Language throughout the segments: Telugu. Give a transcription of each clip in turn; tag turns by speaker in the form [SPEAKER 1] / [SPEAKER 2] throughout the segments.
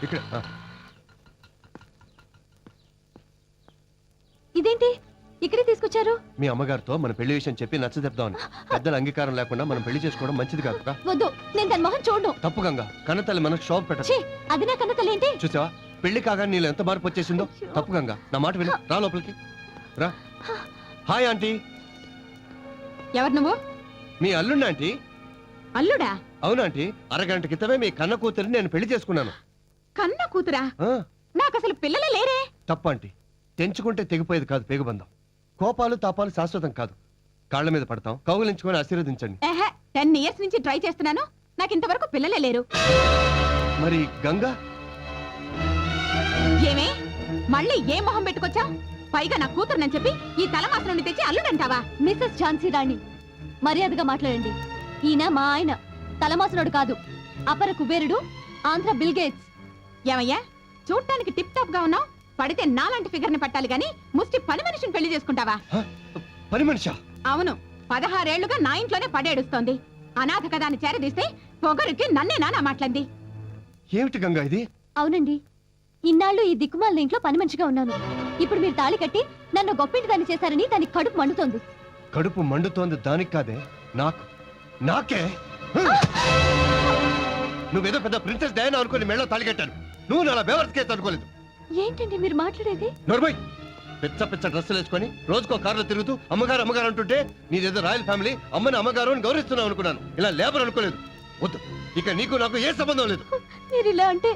[SPEAKER 1] ఇక్కడ
[SPEAKER 2] ఇదేంటి ఇక్కడే తీసుకొచ్చారు?
[SPEAKER 1] మీ అమ్మగారితో మన పెళ్లి విషయం చెప్పి నచ్చజెప్దామని. పెద్దల అంగీకారం లేకుండా మనం పెళ్లి చేసుకోవడం మంచిది కాదు.
[SPEAKER 2] వద్దు, నేను దాని మొహం చూడను.
[SPEAKER 1] తప్పు గంగా, కన్నతల్లి మనకు షాప్ పెట్టదు.
[SPEAKER 2] అది నా కన్నతల్లి ఏంటి?
[SPEAKER 1] చూసావా పెళ్లి కాగా నీళ్ళు ఎంత మార్పు వచ్చేసిందో. తప్పు గంగా, నా మాట విను. రా లోపలికి రా. Hi aunty.
[SPEAKER 2] ఎవరు నువ్వు?
[SPEAKER 1] మీ అల్లుండి ఆంటీ.
[SPEAKER 2] అల్లుడా?
[SPEAKER 1] అవునాంటీ, అరగంట క్రితమే మీ కన్న కూతురిని నేను పెళ్లి చేసుకున్నాను.
[SPEAKER 2] కన్న కూతురా? నాకు అసలు పిల్లలే లేరే.
[SPEAKER 1] తప్పు ఆంటీ, తెంచుకుంటే తెగిపోయేది కాదు పేగుబంధం. కోపాలు తాపాలు శాశ్వతం కాదు. కాళ్ల మీద పడతాం, కౌగులించుకొని ఆశీర్వదించండి.
[SPEAKER 2] 10 years నుంచి ట్రై చేస్తున్నాను, నాకు ఇంతవరకు పిల్లలే లేరు.
[SPEAKER 1] మరి గంగా?
[SPEAKER 2] ఏమే మళ్ళీ ఏ మొహం పెట్టుకొచ్చా? పైగా నా కూతురునని చెప్పి ఈ తలమాస నుండి తెచ్చి అల్లుడంటావా? మిస్సెస్ ఝాన్సీ రాణి, మర్యాదగా మాట్లాడండి. ఈయన మా ఆయన, తలమాసనుడు కాదు, అపర కుబేరుడు, ఆంధ్ర బిల్ గేట్స్. ఏమయ్యా, చూడటానికి టిప్ టాప్ గా ఉన్నావు, పడితే నాలాంటి ఫిగర్ ని పట్టాలి గాని ముష్టి పని మనిషిని పెళ్లి చేసుకుంటావా?
[SPEAKER 1] పని మనిషా?
[SPEAKER 2] అవును, 16 ఏళ్లుగా నా ఇంట్లోనే పడేడుస్తోంది. అనాథ కదా అని చేరదీస్తే పొగరికి నన్నే నానా మాట్లాడింది.
[SPEAKER 1] ఏమిటి గంగా ఇది?
[SPEAKER 2] అవునండి, ఇన్నాళ్ళు ఈ దిక్కుమాలిన ఇంట్లో పని మనిషిగా ఉన్నాను. ఇప్పుడు మీరు తాళి కట్టి నన్ను గొప్పింటి దాన్ని చేశారని దానికి కడుపు మండుతోంది.
[SPEAKER 1] కడుపు మండుతోంది దానికి కాదే, నాకు. నాకే. నువ్వేదో పెద్ద ప్రిన్సెస్ డయానా అనుకుని మెళ్ళో తాళి కట్టాను. నువ్వు నా బేవర్స్ కేసు అనుకోలేదు.
[SPEAKER 2] ఏంటండి మీరు మాట్లాడేది?
[SPEAKER 1] నోర్మై, పిచ్చ పిచ్చ డ్రెస్సులు వేసుకొని రోజుకో కారులో తిరుగుతూ అమ్మగారు అమ్మగారు అంటుంటే నీదేదో రాయల్ ఫ్యామిలీ, అమ్మని అమ్మగారు అని గౌరవిస్తున్నావు అనుకున్నాను. ఇలా లేబర్ అనుకోలేదు. వద్దు, ఇక నీకు నాకు ఏ సంబంధం లేదు.
[SPEAKER 2] మీరు ఇలా అంటే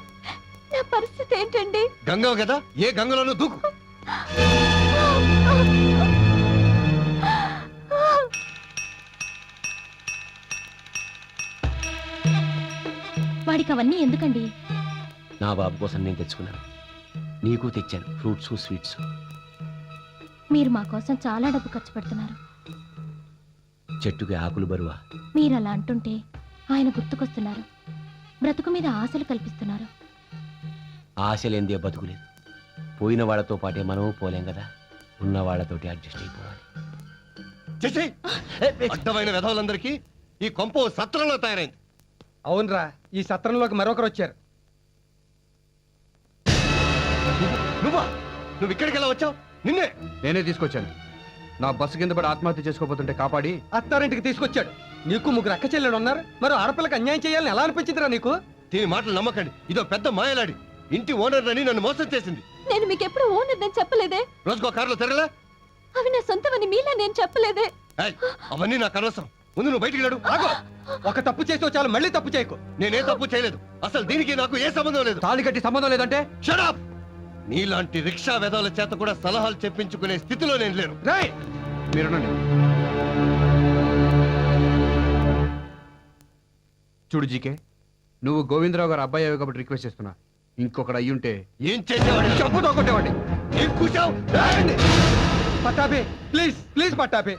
[SPEAKER 2] నా పరిస్థితి ఏంటండి?
[SPEAKER 1] గంగ కదా, ఏ గంగలోనూ దూకు.
[SPEAKER 2] వాడికి అవన్నీ ఎందుకండి?
[SPEAKER 3] నా బాబు కోసం నేను తెచ్చుకున్నాను, నీకు తెచ్చాను. Fruits, sweets.
[SPEAKER 2] మీరు మా కోసం చాలా డబ్బు ఖర్చు పెడుతున్నారు.
[SPEAKER 3] చెట్టుకి ఆకులు బరువా?
[SPEAKER 2] మీరు అలా అంటుంటే ఆయన గుర్తుకొస్తున్నారు. బ్రతుకు మీద ఆశలు కల్పిస్తున్నారు.
[SPEAKER 3] ఆశలేందే బతుకులేదు. పోయిన వాళ్ళతో పాటే మనము పోలేం కదా, ఉన్న వాళ్ళతోటి అడ్జస్ట్ అయిపోవాలి.
[SPEAKER 1] అడ్డమైన వెధవులందరికీ ఈ కొంప సత్రంలో తయారైంది.
[SPEAKER 4] అవునరా, ఈ సత్రంలోకి మరొకరు వచ్చారు.
[SPEAKER 1] నువ్వా? నువ్వు ఇక్కడికి ఎలా వచ్చావు? నిన్నే
[SPEAKER 4] నేనే తీసుకొచ్చాను. నా బస్సు కింద పడి ఆత్మహత్య చేసుకోబోతుంటే కాపాడి అత్తారింటికి తీసుకొచ్చాడు. నీకు 3 అక్క చెల్లెలు ఉన్నారు, మరి ఆడపిల్లకి అన్యాయం చేయాలని ఎలా అనిపించిందిరా నీకు?
[SPEAKER 1] దీని మాటలు నమ్మకండి, ఇదో పెద్ద మాయలాడి. ఇంటి ఓనర్ అని నన్ను మోసం చేసింది.
[SPEAKER 2] నేను మీకు ఎప్పుడు ఓనర్ నేను చెప్పలేదే.
[SPEAKER 1] రోజుకో కారులో తిరగలే?
[SPEAKER 2] అవి నా సొంతమని మీలా నేను చెప్పలేదే.
[SPEAKER 1] అవన్నీ నాకు అనవసరం. ముందు నువ్వు బయటికి వెళ్ళడు.
[SPEAKER 4] ఒక తప్పు చేసి చాలు, మళ్ళీ తప్పు చేయకు.
[SPEAKER 1] నేనే తప్పు చేయలేదు. అసలు దీనికి నాకు ఏ సంబంధం లేదు.
[SPEAKER 4] తాళి కట్టి సంబంధం లేదంటే?
[SPEAKER 1] Shut up. నీలాంటి రిక్షా వెధవుల చేత కూడా సలహాలు చెప్పించుకునే స్థితిలో నేను లేను.
[SPEAKER 4] మీరు చూడు జీకే, నువ్వు గోవిందరావు గారు అబ్బాయి అయ్యావు కాబట్టి రిక్వెస్ట్ చేస్తున్నా. ఇంకొకటి అయ్యుంటే
[SPEAKER 1] ఏం చేసేవాడి?
[SPEAKER 4] చెప్పుతో కొట్టేవాడి.
[SPEAKER 1] ఏం కూర్చావు?
[SPEAKER 4] పట్టాపే, ప్లీజ్ ప్లీజ్ పట్టాపే.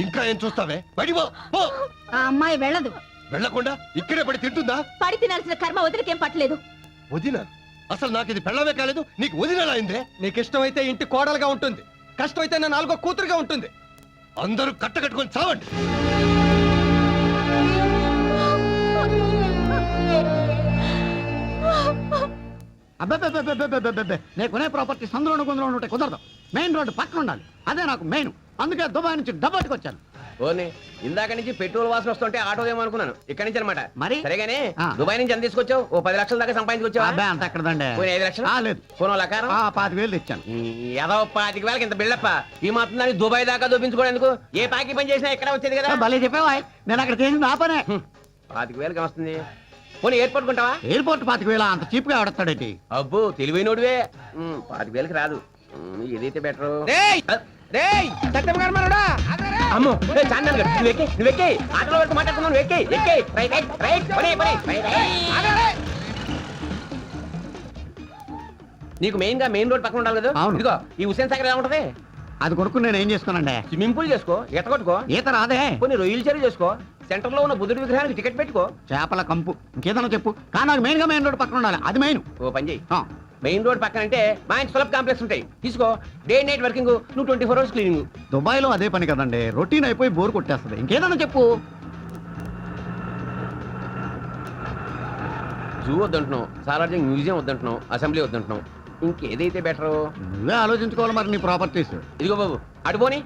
[SPEAKER 1] ఇంకా ఏం చూస్తావే? బయటికి పో, పో.
[SPEAKER 2] ఆ అమ్మాయి వెళ్ళదు.
[SPEAKER 1] వెళ్ళకుండా ఇక్కడే పడి తింటుందా?
[SPEAKER 2] పడి తినాల్సిన కర్మ వదిలికేం పట్టలేదు.
[SPEAKER 1] వదిన? అసలు నాకు ఇది పెళ్ళమే కాలేదు, నీకు వదినలా అయిందే?
[SPEAKER 4] నీకు ఇష్టమైతే ఇంటి కోడలుగా ఉంటుంది, కష్టమైతే నా 4వ కూతురుగా ఉంటుంది.
[SPEAKER 1] అందరూ కట్టకట్టుకొని చావండి.
[SPEAKER 5] అబ్బే, నేను కొనే ప్రాపర్టీ సందులో కొందరు ఉంటే కుదరదు. మెయిన్ రోడ్డు పక్కన ఉండాలి, అదే నాకు మెయిన్. అందుకే దుబాయ్ నుంచి డబ్బట్టుకు వచ్చాను.
[SPEAKER 3] ఓనే, ఇందాక నుంచి పెట్రోల్ వాసన వస్తుంటే ఆటో ఏమనుకున్నాను, ఇక్కడి నుంచి అనమాట.
[SPEAKER 5] మరి
[SPEAKER 3] సరేగానే దుబాయ్ నుంచి ఎంత తీసుకొచ్చావు? ఓ 10 లక్షల దాకా సంపాదించుకొచ్చావా?
[SPEAKER 5] అబ్బే, అంత ఎక్కడదండి.
[SPEAKER 3] 5 లక్షలు
[SPEAKER 5] లేదు.
[SPEAKER 3] కొనో లకారం
[SPEAKER 5] 25,000 తెచ్చాను.
[SPEAKER 3] ఏదో 25,000 ఇంత బిల్డప్ప. ఈ మాత్రం దాన్ని దుబాయ్ దాకా దూపించుకోవడానికి ఏ పాకి పని చేసినా ఎక్కడ వచ్చేది కదా.
[SPEAKER 5] భలే చెప్పావా, నేను అక్కడ చేసింది నా పనే.
[SPEAKER 3] 25,000 వస్తుంది. పోనీ ఎయిర్పోర్ట్ కొంటావా?
[SPEAKER 5] ఎయిర్పోర్ట్ 25,000 అంత చీప్ గా ఆడతాడేంటి?
[SPEAKER 3] అబ్బో, తెలివైనోడివే. 25,000 రాదు, ఏదైతే బెటర్. ఆటోలో వరకు మాట్లాడుకున్నాను. నీకు మెయిన్ గా మెయిన్ రోడ్ పక్కన ఉండాలి కదా.
[SPEAKER 5] అవును.
[SPEAKER 3] ఇదిగో ఈ హుసేన్ సాగర్ ఎలా ఉంటది?
[SPEAKER 5] అది కొనుక్కుని నేను ఏం చేస్తానండి?
[SPEAKER 3] స్విమ్మింగ్ పూల్ చేసుకో, ఈత కొట్టుకో.
[SPEAKER 5] ఈత రాదే.
[SPEAKER 3] కొన్ని రొయ్యలు చెరువు చేసుకో. సెంటర్ లో ఉన్న బుద్ధుడి విగ్రహానికి టికెట్ పెట్టుకో.
[SPEAKER 5] చేపల కంపు, ఇంకేదన్నా చెప్పు. కానీ నాకు మెయిన్ గా మెయిన్ రోడ్ పక్కన ఉండాలి, అది మెయిన్.
[SPEAKER 3] ఓ పని చెయ్యి, మెయిన్ రోడ్ పక్కన అంటే మా ఇంటి సులభ కాంప్లెక్స్ ఉంటాయి. తీసుకో, డే నైట్ వర్కింగ్, నువ్వు 24 అవర్స్ క్లీనింగ్.
[SPEAKER 5] దుబాయ్లో అదే పని కదండి, రొటీన్ అయిపోయి బోర్ కొట్టేస్తుంది. ఇంకేదన్నా చెప్పు.
[SPEAKER 3] జూ వద్దంటున్నావు, సాలార్జింగ్ మ్యూజియం వద్దంటున్నావు, అసెంబ్లీ వద్దంటున్నావు, ఇంకేదైతే బెటరు?
[SPEAKER 5] నువ్వే ఆలోచించుకోవాలి మరి నీ ప్రాపర్టీస్.
[SPEAKER 3] ఇదిగో బాబు, అడుపోని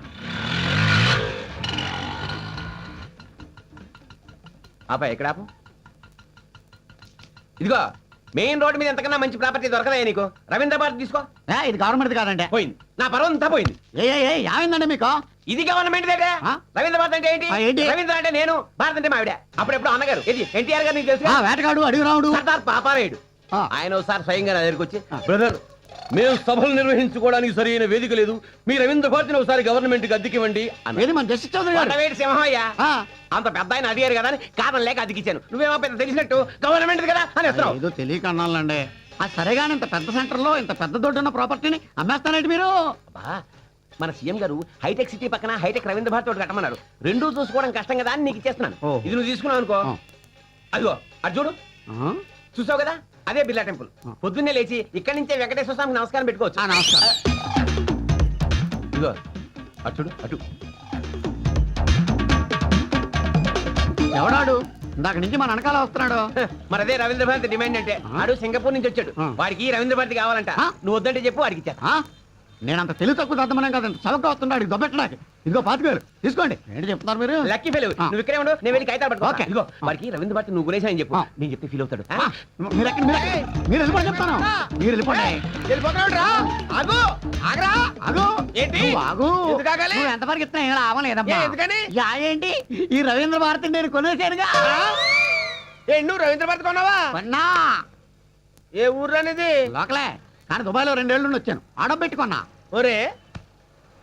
[SPEAKER 3] ఆపా, ఎక్కడ ఆపు? ఇదిగో, మెయిన్ రోడ్ మీద ఎంతకన్నా మంచి ప్రాపర్టీ దొరకదా నీకు? రవీంద్ర భారతి తీసుకో.
[SPEAKER 5] ఇది గవర్నమెంట్ కాదండి.
[SPEAKER 3] పోయింది, నా పర్వం అంతా పోయింది.
[SPEAKER 5] ఏమైందండి మీకు?
[SPEAKER 3] ఇది గవర్నమెంట్ దగ్గర.
[SPEAKER 5] ఆ?
[SPEAKER 3] రవీంద్ర భారతి అంటే ఏంటి?
[SPEAKER 5] ఏంటి?
[SPEAKER 3] రవీంద్ర అంటే నేను, భారత్ అంటే మావిడ. అప్పుడెప్పుడు అన్నగారు ఇది ఎన్టీఆర్ గారు, నీకు తెలుసు.
[SPEAKER 5] వేటగాడు అడిగి రావుడు.
[SPEAKER 3] సర్దార్ పాపారాయుడు.
[SPEAKER 5] ఆ.
[SPEAKER 3] ఆయన ఒకసారి స్వయంగా నా దగ్గరికి వచ్చి, బ్రదర్, మేము సభలు నిర్వహించుకోవడానికి సరైన వేదిక లేదు, మీ రవీంద్ర భారతిని ఒకసారి గవర్నమెంట్ కి అద్దెకివ్వండి అన్నాడు.
[SPEAKER 5] ఏది మన జస్టిస్ చౌదరి గారు?
[SPEAKER 3] కొండవేటి సింహయ్య.
[SPEAKER 5] ఆ.
[SPEAKER 3] అంత పెద్ద ఆయన అడిగారు కదా అని కారణం లేక అద్దెకిచ్చాను. నువ్వేమో పెద్ద తెలిసినట్టు గవర్నమెంట్ కదా అని వస్తున్నావు.
[SPEAKER 5] ఏదో తెలియక అన్నాలండి. సరేగాని ఇంత పెద్ద సెంటర్ లో ఇంత పెద్ద దొడ్డు ఉన్న ప్రాపర్టీని అమ్మేస్తానండి మీరు?
[SPEAKER 3] అబ్బా, మన సీఎం గారు హైటెక్ సిటీ పక్కన హైటెక్ రవీంద్ర భారతి ఒకటి కట్టమన్నారు. రెండూ చూసుకోవడం కష్టం కదా అని నీకు ఇచ్చేస్తున్నాను.
[SPEAKER 5] ఓ.
[SPEAKER 3] ఇది నువ్వు తీసుకున్నావు అనుకో,
[SPEAKER 5] ఆ.
[SPEAKER 3] అదిగో అటు చూడు,
[SPEAKER 5] ఆ?
[SPEAKER 3] చూసావు కదా, అదే బిర్లా టెంపుల్. పొద్దున్నే లేచి ఇక్కడి నుంచే వెంకటేశ్వర స్వామికి నమస్కారం పెట్టుకోవచ్చు.
[SPEAKER 5] నమస్కారం.
[SPEAKER 3] ఇదిగో అటు చూడు, అటు.
[SPEAKER 5] ఎవడాడు ఇందాక నుంచి మన వెనకాల వస్తున్నాడు?
[SPEAKER 3] మరి అదే రవీంద్ర భారతి డిమాండ్ అంటే. ఆడు సింగపూర్ నుంచి వచ్చాడు,
[SPEAKER 5] ఆ.
[SPEAKER 3] వాడికి రవీంద్ర భారతి కావాలంట.
[SPEAKER 5] ఆ.
[SPEAKER 3] నువ్వు వద్దంటే చెప్పు, వాడికి ఇచ్చా.
[SPEAKER 5] నేనంత తెలివి తక్కువ దద్దమనం కదా, చవక వస్తున్నాడు దొబ్బెట్టడానికి. ఇదిగో 5,000 తీసుకోండి. ఏంటి చెప్తున్నారు మీరు?
[SPEAKER 3] Lucky fail.
[SPEAKER 5] ఆ.
[SPEAKER 3] నువ్వు ఇక్కడే ఉండు, నేను వెళ్ళి కాగితాలు పట్టుకో.
[SPEAKER 5] ఓకే.
[SPEAKER 3] ఇదిగో వాడికి రవీంద్ర భారతి నువ్వు గురేసాయని చెప్పు,
[SPEAKER 5] ఆ.
[SPEAKER 3] నేను చెప్తే ఫీల్ అవుతాడు.
[SPEAKER 5] మీరు ఎక్కడ మీరు వెళ్ళిపోండి చెప్తాను. మీరు వెళ్ళిపోండి.
[SPEAKER 3] ఆగు, ఆగరా.
[SPEAKER 5] ఆగు.
[SPEAKER 3] ఏంటి?
[SPEAKER 5] నువ్వు ఆగు.
[SPEAKER 3] ఎందుకు ఆగాలి?
[SPEAKER 5] నువ్వు ఎంతవరకు ఇస్తున్నా ఏం లాభం లేదమ్మా.
[SPEAKER 3] ఏ, ఎందుకని?
[SPEAKER 5] యా ఏంటి? ఈ రవీంద్ర భారతి నేను కొనేసానుగా.
[SPEAKER 3] నువ్వు రవీంద్ర భారతి కొన్నావా?
[SPEAKER 5] కొన్నా.
[SPEAKER 3] ఏ ఊర్లో అనేది?
[SPEAKER 5] లోకలే, కానీ దుబాయ్లో 2 ఏళ్ళు నుండి వచ్చాను. ఆడబెట్టుకున్నా.
[SPEAKER 3] ఒరే,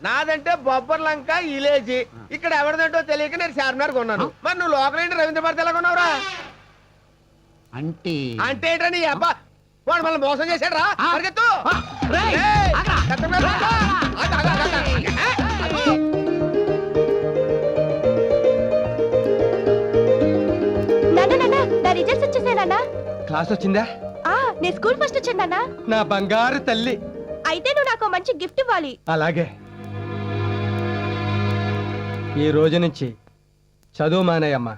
[SPEAKER 3] నాదంటే బొబ్బర్ లంక ఇలేజీ. ఇక్కడ ఎవరిదంటో తెలియక నేను చార్మినార్ కొన్నాను. మరి నువ్వు లోకల్ ఏంటి రవీంద్ర భారతి ఎలా కొన్నావురా?
[SPEAKER 5] అంటే
[SPEAKER 3] అంటే ఏంట్రా నీ అబ్బా, వాడు మళ్ళీ మోసం చేశాడు రా.
[SPEAKER 5] ఆ.
[SPEAKER 3] పరిగెత్తు.
[SPEAKER 5] రేయ్,
[SPEAKER 3] ఏయ్,
[SPEAKER 5] ఆగ్రా.
[SPEAKER 3] కట్టమే రా. ఆగు, ఆగు, ఆగు, ఆగు.
[SPEAKER 2] నా రిజల్ట్స్ వచ్చేసానా?
[SPEAKER 4] క్లాస్ వచ్చిందా?
[SPEAKER 2] నేను స్కూల్ ఫస్ట్ వచ్చాను.
[SPEAKER 4] నా బంగారు తల్లి.
[SPEAKER 2] అయితే నువ్వు నాకు మంచి గిఫ్ట్ ఇవ్వాలి.
[SPEAKER 4] అలాగే, ఈ రోజు నుంచి చదువు మానేయమ్మా.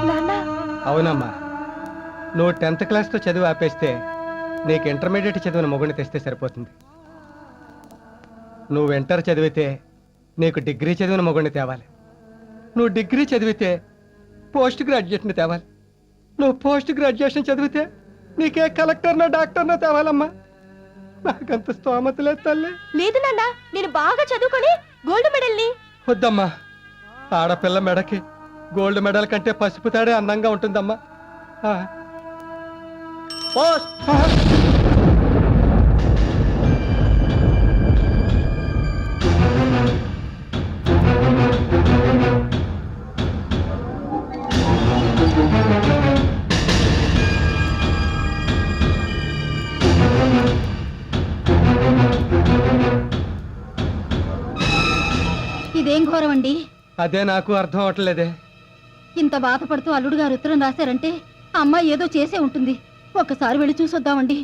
[SPEAKER 2] నాన్న,
[SPEAKER 4] అవునమ్మా, నువ్వు 10th క్లాస్తో చదువు ఆపేస్తే నీకు ఇంటర్మీడియట్ చదివిన మొగుడిని తెస్తే సరిపోతుంది. నువ్వు ఇంటర్ చదివితే నీకు డిగ్రీ చదివిన మొగుడిని తేవాలి. నువ్వు డిగ్రీ చదివితే పోస్ట్ గ్రాడ్యుయేట్ని తేవాలి. నువ్వు పోస్ట్ గ్రాడ్యుయేషన్ చదివితే నీకే కలెక్టర్నో డాక్టర్నో తేవాలమ్మా. నాకంత స్తోమత లేదు తల్లి.
[SPEAKER 2] లేదు నాన్న, నేను బాగా చదువుకొని గోల్డ్ మెడల్ని.
[SPEAKER 4] వద్దమ్మా, ఆడపిల్ల మెడకి గోల్డ్ మెడల్ కంటే పసుపు తాడే అందంగా ఉంటుందమ్మా. ఆ.
[SPEAKER 3] పోస్ట్.
[SPEAKER 4] ఆ.
[SPEAKER 2] ఇదేం ఘోరం అండి.
[SPEAKER 4] అదే నాకు అర్థం అవట్లేదే.
[SPEAKER 2] ఇంత బాధపడుతూ అల్లుడు గారు ఉత్తరం రాశారంటే అమ్మాయి ఏదో చేసే ఉంటుంది. ఒక్కసారి వెళ్ళి చూసొద్దామండి.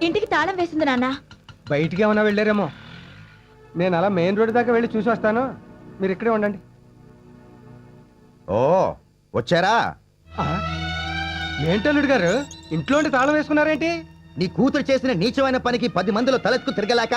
[SPEAKER 2] ఇంటికి తాళం వేసింది నాన్న.
[SPEAKER 4] బయటికి ఏమైనా వెళ్ళారేమో. నేను అలా మెయిన్ రోడ్ దాకా వెళ్ళి చూసి వస్తాను, మీరు ఇక్కడే ఉండండి.
[SPEAKER 6] ఓ వచ్చారా?
[SPEAKER 4] ఏంటల్లుడు గారు, ఇంట్లోండి తాళం వేసుకున్నారేంటి?
[SPEAKER 6] నీ కూతురు చేసిన నీచమైన పనికి 10 మందిలో తలెత్తుకు తిరగలేక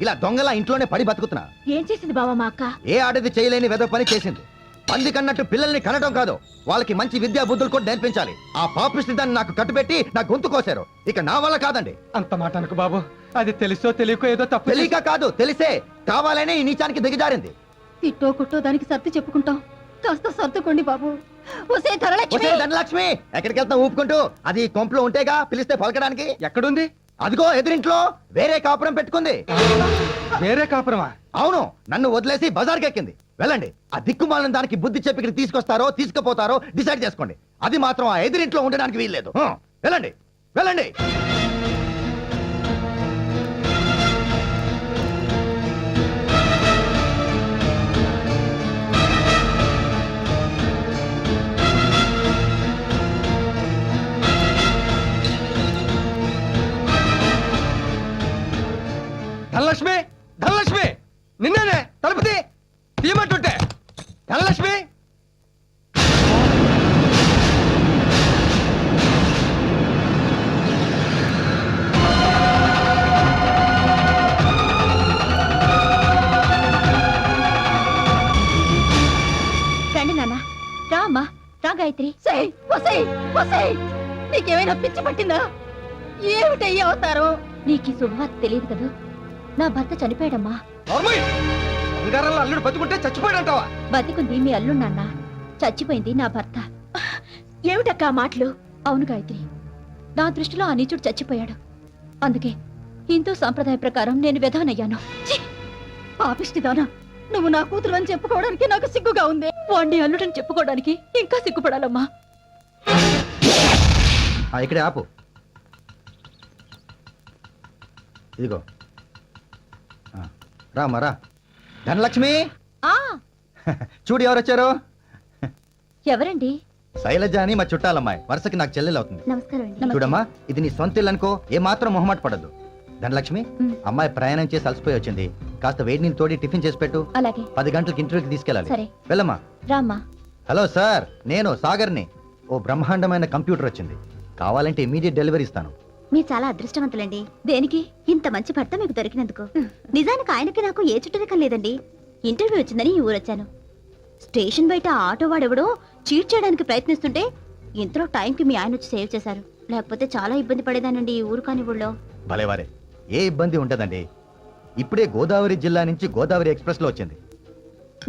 [SPEAKER 6] ఇలా దొంగలా ఇంట్లోనే పడి బతుకుతున్నా.
[SPEAKER 2] ఏం చేసింది బావా మా అక్క?
[SPEAKER 6] ఏ ఆడది చేయలేని వెద పని చేసింది. పంది కన్నట్టు పిల్లల్ని కనడం కాదు, వాళ్ళకి మంచి విద్యా బుద్ధులు కూడా నేర్పించాలి. ఆ పాపిష్టి దాన్ని నాకు కట్టుబెట్టి నా గొంతు కోసారు. ఇక నా వల్ల కాదండి.
[SPEAKER 4] అంత మాట అనుకు బాబు, అది తెలుసో తెలియకో ఏదో తప్పు
[SPEAKER 6] తెలియక కాదు, తెలిసే కావాలనే ఈ నీచానికి దిగజారింది.
[SPEAKER 2] తిట్టో కుట్టో దానికి సర్ది చెప్పుకుంటాం. కాస్త సర్దుకోండి బాబు. ఒసే ధనలక్ష్మి,
[SPEAKER 6] ఒసే ధనలక్ష్మి, ఎక్కడికి వెళ్తా ఊపుకుంటూ? అది కొంపలో ఉంటేగా పిలిస్తే పలకడానికి.
[SPEAKER 4] ఎక్కడుంది?
[SPEAKER 6] అదిగో ఎదురింట్లో వేరే కాపురం పెట్టుకుంది.
[SPEAKER 4] వేరే కాపురమా?
[SPEAKER 6] అవును, నన్ను వదిలేసి బజార్కి ఎక్కింది. వెళ్ళండి, ఆ దిక్కుమాలిన దానికి బుద్ధి చెప్పి ఇక్కడ తీసుకొస్తారో తీసుకుపోతారో డిసైడ్ చేసుకోండి. అది మాత్రం ఆ ఎదురింట్లో ఉండడానికి వీల్లేదు. వెళ్ళండి, వెళ్ళండి.
[SPEAKER 2] రా గాయత్రి. నీకేమైనా పిచ్చి పట్టిందా? ఏమిటయ్యి అవుతారు? నీకు ఈ శుభవార్త తెలియదు కదా, నా భర్త చనిపోయాడమ్మా.
[SPEAKER 4] నార్మల్ బంగారంలో అల్లుడు బతుకుంటే చచ్చిపోయాడంటావా?
[SPEAKER 2] బతికుంది మీ అల్లుడు నాన్న, చచ్చిపోయింది నా భర్త. ఏమిటక్క ఆ మాటలు? అవును గాయత్రి, నా దృష్టిలో ఆ నీచుడు చచ్చిపోయాడు. అందుకే హిందూ సాంప్రదాయ ప్రకారం నేను విధవనయ్యాను. పాపిష్టిదానా, నువ్వు నా కూతురు అని చెప్పుకోవడానికి నాకు సిగ్గుగా ఉంది. వాణ్ణి అల్లుడని చెప్పుకోవడానికి ఇంకా సిగ్గుపడాలమ్మా.
[SPEAKER 6] ఇక్కడే ఆపు. ఇదిగో రామా రా. ధనలక్ష్మి
[SPEAKER 2] ఆ
[SPEAKER 6] చూడు ఎవరు వచ్చారు.
[SPEAKER 2] ఎవరండి?
[SPEAKER 6] శైలజ అని మా చుట్టాలమ్మాయి, వరుసకి నాకు చెల్లెలు అవుతుంది.
[SPEAKER 2] నమస్కారం అండి.
[SPEAKER 6] చూడమ్మా, ఇది నీ సొంత ఇల్లు అనుకో, ఏమాత్రం మొహమాట పడద్దు. ధనలక్ష్మి, అమ్మాయి ప్రయాణం చేసి అలసిపోయి వచ్చింది, కాస్త వేడి నీళ్ళు తోడి టిఫిన్ చేసి పెట్టు.
[SPEAKER 2] అలాగే.
[SPEAKER 6] 10 గంటలకు ఇంటర్వ్యూకి తీసుకెళ్ళాలి.
[SPEAKER 2] సరే.
[SPEAKER 6] వెళ్ళమ్మా.
[SPEAKER 2] రామ్మా.
[SPEAKER 6] హలో సార్, నేను సాగర్ని. ఓ బ్రహ్మాండమైన కంప్యూటర్ వచ్చింది, కావాలంటే ఇమీడియట్ డెలివరీ ఇస్తాను.
[SPEAKER 2] మీరు చాలా అదృష్టవంతులండి. దేనికి? ఇంత మంచి భర్త మీకు దొరికినందుకు. నిజానికి ఆయనకి నాకు ఏ చుట్టరికం లేదండి. ఇంటర్వ్యూ వచ్చిందని ఈ ఊరొచ్చాను. స్టేషన్ బయట ఆటో వాడెవడో చీట్ చేయడానికి ప్రయత్నిస్తుంటే ఇంతలో టైంకి మీ ఆయన వచ్చి సేవ్ చేశారు. లేకపోతే చాలా ఇబ్బంది పడేదానండి ఈ ఊరు కాని ఊళ్ళో.
[SPEAKER 6] భలేవారే, ఏ ఇబ్బంది ఉంటదండి. ఇప్పుడే గోదావరి జిల్లా నుంచి గోదావరి ఎక్స్ప్రెస్ లో వచ్చింది.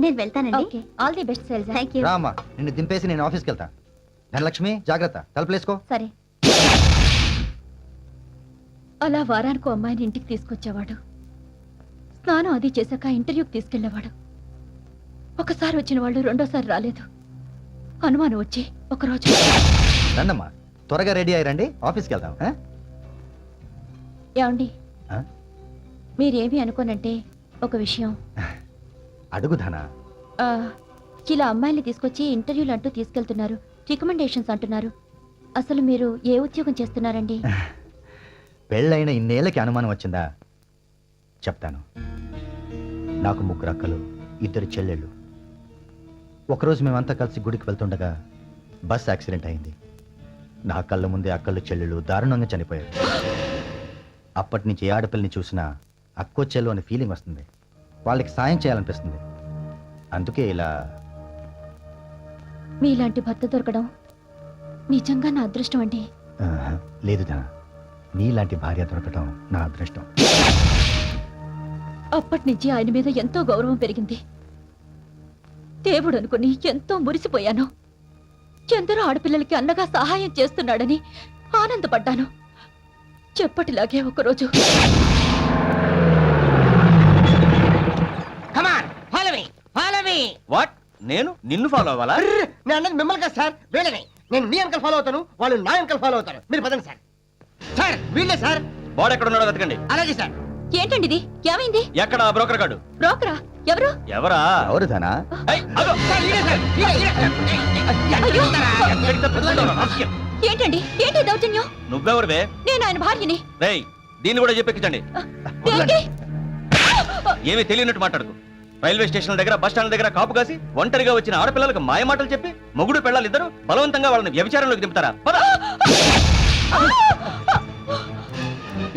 [SPEAKER 2] నేను వెళ్తానండి. All the best Shailaja. Thank you.
[SPEAKER 6] రామ్మా, నిన్ను దింపేసి నేను ఆఫీస్కి వెళ్తా. ధనలక్ష్మి జాగ్రత్త, తలుపులేసుకో.
[SPEAKER 2] సరే. అలా వారానికి అమ్మాయిని ఇంటికి తీసుకొచ్చేవాడు. స్నానం అది చేశాక ఇంటర్వ్యూకి తీసుకెళ్లేవాడు. ఒకసారి వచ్చిన వాళ్ళు రెండోసారి రాలేదు. అనుమానం వచ్చి ఒకరోజు.
[SPEAKER 6] రండమ్మా, త్వరగా రెడీ అయ్యారండి, ఆఫీస్కి వెళ్దాం.
[SPEAKER 2] ఏమండి,
[SPEAKER 6] ఆ?
[SPEAKER 2] మీరేమి అనుకోనంటే ఒక విషయం.
[SPEAKER 6] అడుగు ధన.
[SPEAKER 2] ఆ, ఇలా అమ్మాయిని తీసుకొచ్చి ఇంటర్వ్యూలు అంటూ తీసుకెళ్తున్నారు, రికమెండేషన్స్ అంటున్నారు. అసలు మీరు ఏ ఉద్యోగం చేస్తున్నారండి?
[SPEAKER 6] పెళ్ళైన ఇన్నేళ్ళకి అనుమానం వచ్చిందా? చెప్తాను. నాకు 3 అక్కలు, 2 చెల్లెళ్ళు. ఒకరోజు మేమంతా కలిసి గుడికి వెళ్తుండగా బస్ యాక్సిడెంట్ అయింది. నా కళ్ళ ముందే అక్కలు చెల్లెళ్ళు దారుణంగా చనిపోయారు. అప్పటి నుంచి ఏ ఆడపిల్లని చూసినా అక్కో చెల్లు అనే ఫీలింగ్ వస్తుంది, వాళ్ళకి సాయం చేయాలనిపిస్తుంది. అందుకే ఇలా.
[SPEAKER 2] మీలాంటి భర్త దొరకడం నిజంగా నా అదృష్టం అండి.
[SPEAKER 6] లేదు ధన, నీలాంటి భార్య దొరకటం నా అదృష్టం.
[SPEAKER 2] అప్పటి నుంచి ఆయన మీద ఎంతో గౌరవం పెరిగింది. దేవుడు అనుకుని ఎంతో మురిసిపోయాను. ఎందరో ఆడపిల్లలకి అన్నగా సహాయం చేస్తున్నాడని ఆనందపడ్డాను. చెప్పటిలాగే ఒకరోజు
[SPEAKER 7] వాట్? నేను నిన్ను ఫాలో అవ్వాలా?
[SPEAKER 3] నేను అన్నది మిమ్మల్ని కదా సార్, వీళ్ళని. నేను మీ అంకల్ ఫాలో అవుతాను, వాళ్ళు నా అంకల్ ఫాలో అవుతారు. మీరు పదండి సార్. సార్ వీళ్ళే సార్.
[SPEAKER 7] వాడు ఎక్కడ ఉన్నాడో వెతకండి.
[SPEAKER 3] అలాగే సార్.
[SPEAKER 2] ఏంటండి ఇది? ఏమైంది?
[SPEAKER 7] ఎక్కడ బ్రోకర్ గాడు?
[SPEAKER 2] బ్రోకరా? ఎవరు?
[SPEAKER 7] ఎవరా?
[SPEAKER 6] ఎవరు ధన?
[SPEAKER 7] ఏయ్, ఆగు.
[SPEAKER 3] సార్ వీళ్ళే సార్, వీళ్ళే.
[SPEAKER 2] అయ్యో!
[SPEAKER 7] ఎక్కడికి తప్పించుకుంటావు? రాస్కెల్.
[SPEAKER 2] ఏంటండి? ఏంటి దౌర్జన్యం?
[SPEAKER 7] నువ్వెవరివే?
[SPEAKER 2] నేను ఆయన భార్యని.
[SPEAKER 7] రేయ్, దీన్ని కూడా చెప్పెక్కించండి.
[SPEAKER 2] దేనికి?
[SPEAKER 7] ఏమీ తెలియనట్టు మాట్లాడుకో. రైల్వే స్టేషన్ దగ్గర, బస్ స్టాండ్ దగ్గర కాపు కాసి ఒంటరిగా వచ్చిన ఆడపిల్లలకు మాయ మాటలు చెప్పి మొగుడు పెళ్ళాలు ఇద్దరు బలవంతంగా వాళ్ళని వ్యభిచారంలోకి దింపుతారా? పద.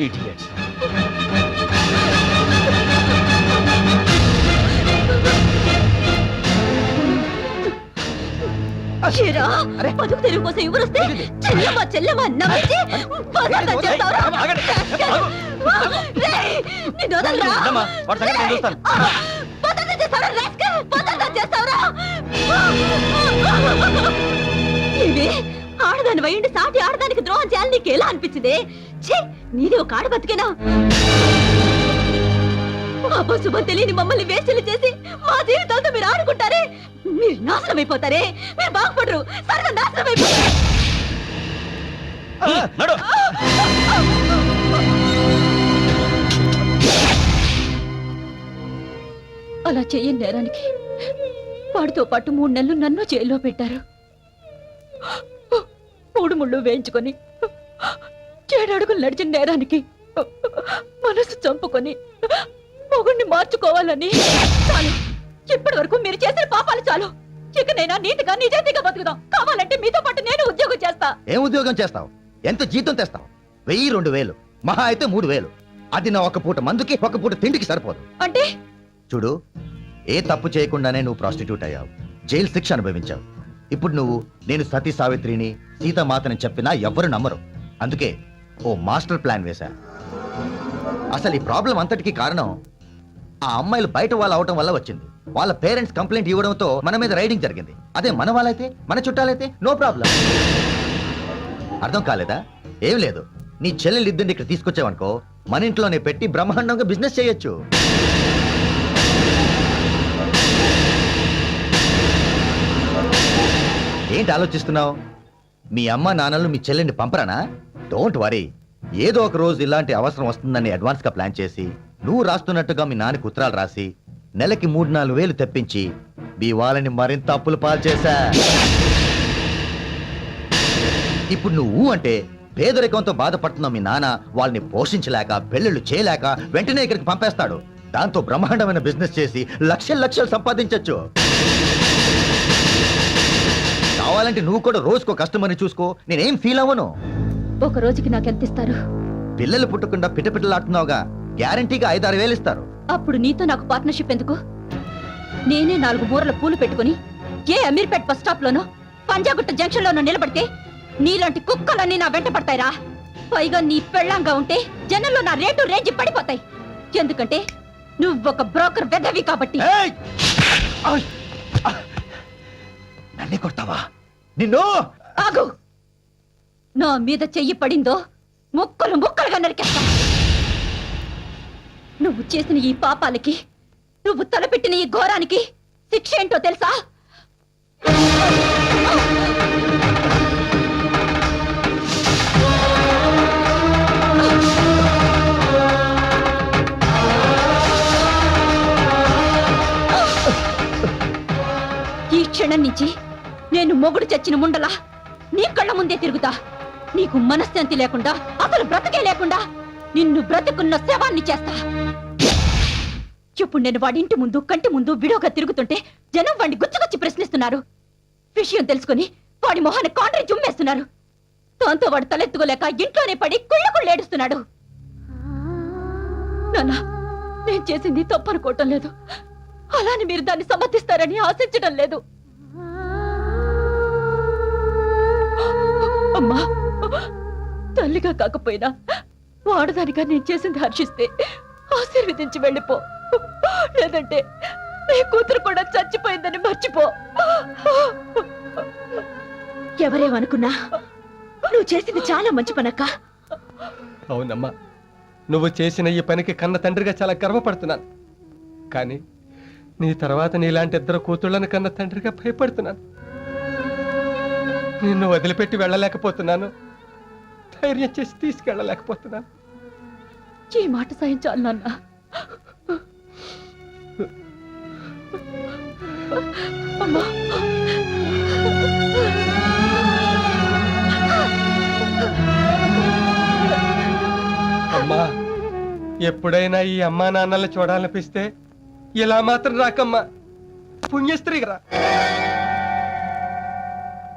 [SPEAKER 7] Idiots.
[SPEAKER 2] ఏరా, బతుకు తెరువు కోసం ఎవరొస్తే చెల్లెమ్మ నమ్మించి బజార్లో చేస్తావురా?
[SPEAKER 7] ఆగండి. ఆగు.
[SPEAKER 2] రేయ్, నిన్ను వదలరా?
[SPEAKER 7] ఉండమ్మా, వాడి సంగతి నేను చూస్తాను.
[SPEAKER 2] బజార్లో చేస్తావురా, రాస్కల్? బజార్లో చేస్తావురా? ఇది ఆడదాని వయ్యండి సాటి ఆడదానికి ద్రోహం చేయాలని నీకు ఎలా అనిపించింది? ఛీ, నీది ఒక ఆడ బతికేనా? అపశుభం తెలియని మమ్మల్ని వేస్టులు చేసి మా జీవితాలతో మీరు ఆడుకుంటారే, మీరు నాశనం అయిపోతారే. మీరు బాగుపడరు, సర్వ నాశనం అయిపోతారు.
[SPEAKER 7] నడు.
[SPEAKER 2] అలా చెయ్యని నేరానికి వాడితో పాటు 3 నెలలు నన్ను జైల్లో పెట్టారు. 3 ముళ్ళు వేయించుకొని 7 అడుగులు నడిచిన నేరానికి మనసు చంపుకొని మొగుణ్ణి మార్చుకోవాలని. చాలు, ఇప్పటి వరకు మీరు చేసిన పాపాలు చాలు. ఇకనైనా నీతిగా నిజాయితీగా బతుకుదాం. కావాలంటే మీతో పాటు నేను ఉద్యోగం చేస్తా.
[SPEAKER 6] ఏం ఉద్యోగం చేస్తావు? ఎంత జీతం తెస్తావు? 1000, 2000, మహా అయితే 3000. అది నా ఒక పూట మందుకి, ఒక పూట తిండికి సరిపోదు.
[SPEAKER 2] అంటే
[SPEAKER 6] చూడు, ఏ తప్పు చేయకుండానే నువ్వు ప్రాస్టిట్యూట్ అయ్యావు, జైలు శిక్ష అనుభవించావు. ఇప్పుడు నువ్వు నేను సతీ సావిత్రిని సీతామాతని చెప్పినా ఎవ్వరు నమ్మరు. అందుకే ఓ మాస్టర్ ప్లాన్ వేశా. అసలు ఈ ప్రాబ్లం అంతటికి కారణం ఆ అమ్మాయిలు బయట వాళ్ళు అవటం వల్ల వచ్చింది. వాళ్ళ పేరెంట్స్ కంప్లైంట్ ఇవ్వడంతో మన మీద రైడింగ్ జరిగింది. అదే మన వాళ్ళైతే, మన చుట్టాలైతే నో ప్రాబ్లం. అర్థం కాలేదా? ఏం లేదు, నీ చెల్లెలు ఇద్దరిని ఇక్కడ తీసుకొచ్చావనుకో, మన ఇంట్లోనే పెట్టి బ్రహ్మాండంగా బిజినెస్ చేయొచ్చు. ఏంటి ఆలోచిస్తున్నావు? మీ అమ్మ నాన్నలు మీ చెల్లెని పంపరానా? డోంట్ వరీ, ఏదో ఒక రోజు ఇలాంటి అవసరం వస్తుందని అడ్వాన్స్ గా ప్లాన్ చేసి నువ్వు రాస్తున్నట్టుగా మీ నాన్నకి ఉత్తరాలు రాసి నెలకి 3-4 వేలు తెప్పించి మీ వాళ్ళని మరింత అప్పులు పాలు చేశా. ఇప్పుడు నువ్వు అంటే పేదరికంతో బాధపడుతున్న మీ నాన్న వాళ్ళని పోషించలేక పెళ్ళిళ్ళు చేయలేక వెంటనే ఇక్కడికి పంపేస్తాడు. దాంతో బ్రహ్మాండమైన బిజినెస్ చేసి లక్షలు సంపాదించొచ్చు. కావాలంటే నువ్వు కూడా రోజుకో కస్టమర్ని చూసుకో, నేనేం ఫీల్ అవ్వను.
[SPEAKER 2] ఒక రోజుకి నాకెంత ఇస్తారు?
[SPEAKER 6] పిల్లలు పుట్టకుండా పిట్టపిట్టలాడుతున్నావుగా, గ్యారంటీగా 5-6 వేలు ఇస్తారు.
[SPEAKER 2] అప్పుడు నీతో నాకు పార్ట్నర్షిప్ ఎందుకు? నేనే 4 మూరల పూలు పెట్టుకుని ఏ అమీర్పేట్ బస్ స్టాప్ లోనో పంజాగుట్ట జంక్షన్ లోనో నిలబడితే నీలాంటి కుక్కలన్నీ నా వెంట పడతాయిరా. పైగా నీ పెళ్ళంగా ఉంటే జనంలో నా రేటు రేంజ్ పడిపోతాయి. ఎందుకంటే నువ్వొక బ్రోకర్ వెధవి కాబట్టి.
[SPEAKER 6] నన్నే కొడతావా? నిన్ను
[SPEAKER 2] ఆగు! నా మీద చెయ్యి పడిందో ముక్కలు ముక్కలుగా నరికేస్తా. నువ్వు చేసిన ఈ పాపాలకి, నువ్వు తలపెట్టిన ఈ ఘోరానికి శిక్ష ఏంటో తెలుసా? ఈ క్షణం నుంచి నేను మొగుడు చచ్చిన ముండలా నీ కళ్ళ ముందే తిరుగుతా. నీకు మనశ్శాంతి లేకుండా, అసలు బ్రతకే లేకుండా నిన్ను బ్రతుకున్న శవాన్ని చేస్తా. ఇప్పుడు నేను వాడి ఇంటి ముందు, కంటి ముందు విడోగా తిరుగుతుంటే జనం వాడిని గుచ్చగుచ్చి ప్రశ్నిస్తున్నారు. విషయం తెలుసుకుని వాడి మొహాన్ని కాంట్రీ జుమ్మేస్తున్నారు. దాంతో వాడు తలెత్తుకోలేక ఇంట్లోనే పడి కుళ్ళేడుస్తున్నాడు. నాన్న, నేను చేసింది తప్పనుకోవటం లేదు. అలానే మీరు దాన్ని సమర్థిస్తారని ఆశించడం లేదు. అమ్మా, తల్లిగా కాకపోయినా వాడదానిగా నేను చేసింది హర్షిస్తే ఆశీర్వదించి వెళ్ళిపో. లేదంటే నీ కూతురు కూడా చచ్చిపోయిందని మర్చిపో. ఎవరేమనుకున్నా నువ్వు చేసింది చాలా మంచి పనక్క.
[SPEAKER 4] అవునమ్మా, నువ్వు చేసిన ఈ పనికి కన్న తండ్రిగా చాలా గర్వపడుతున్నాను. కానీ నీ తర్వాత నీలాంటి 2 కూతుళ్ళని కన్న తండ్రిగా భయపడుతున్నాను. నిన్ను వదిలిపెట్టి వెళ్ళలేకపోతున్నాను, ధైర్యం చేసి తీసుకెళ్ళలేకపోతున్నాను.
[SPEAKER 2] ఈ మాట సహించాలి నాన్న. అమ్మా,
[SPEAKER 4] అమ్మా, ఎప్పుడైనా ఈ అమ్మా నాన్నల్ని చూడాలనిపిస్తే ఇలా మాత్రం రాకమ్మా, పుణ్యస్త్రీగా రా.